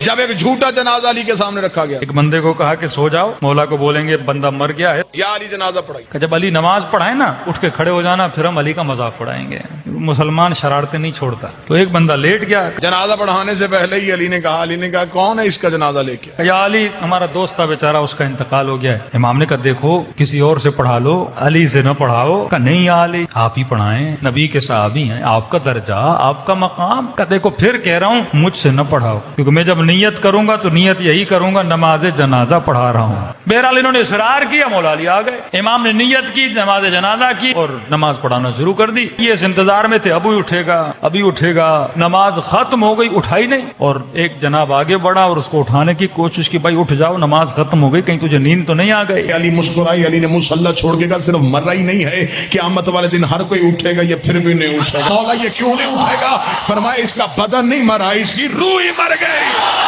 जब एक झूठा जनाजा अली के सामने रखा गया, एक बंदे को कहा कि सो जाओ, मौला को बोलेंगे बंदा मर गया है, या अली जनाजा पढ़ाई। कि जब अली नमाज पढ़ाए ना उठ के खड़े हो जाना, फिर हम अली का मजाक उड़ाएंगे। मुसलमान शरारतें नहीं छोड़ता। तो एक बंदा लेट गया, जनाजा पढ़ाने से पहले ही अली ने कहा कौन है इसका जनाजा लेके? या अली हमारा दोस्त था बेचारा, उसका इंतकाल हो गया है। इमाम ने कहा देखो किसी और से पढ़ा लो, अली से न पढ़ाओ। कहा नहीं या अली आप ही पढ़ाएं, नबी के सहाबी हैं, आपका दर्जा आपका मकाम। का देखो फिर कह रहा हूँ मुझसे न पढ़ाओ, क्योंकि मैं जब नियत करूंगा तो नियत यही करूंगा नमाज जनाजा पढ़ा रहा हूँ। बहरहाल इन्होंने इसरार किया, मौला अली आ गए, इमाम ने नियत की, नमाज जनाजा की और नमाज पढ़ाना शुरू कर दी। ये इस इंतजार में थे अभी उठेगा। नमाज खत्म हो गई, उठाई नहीं। और एक जनाब आगे बढ़ा और उसको उठाने की कोशिश की, भाई उठ जाओ नमाज खत्म हो गई, कहीं तुझे नींद तो नहीं आ गई? अली मुस्कुराई, अली ने मुसल्ला छोड़ के कहा सिर्फ मरा ही नहीं है, क़यामत वाले दिन हर कोई उठेगा, ये फिर भी नहीं उठेगा। मौला ये क्यों नहीं उठेगा? फरमाया इसका बदन नहीं मरा, इसकी रूह ही मर गई।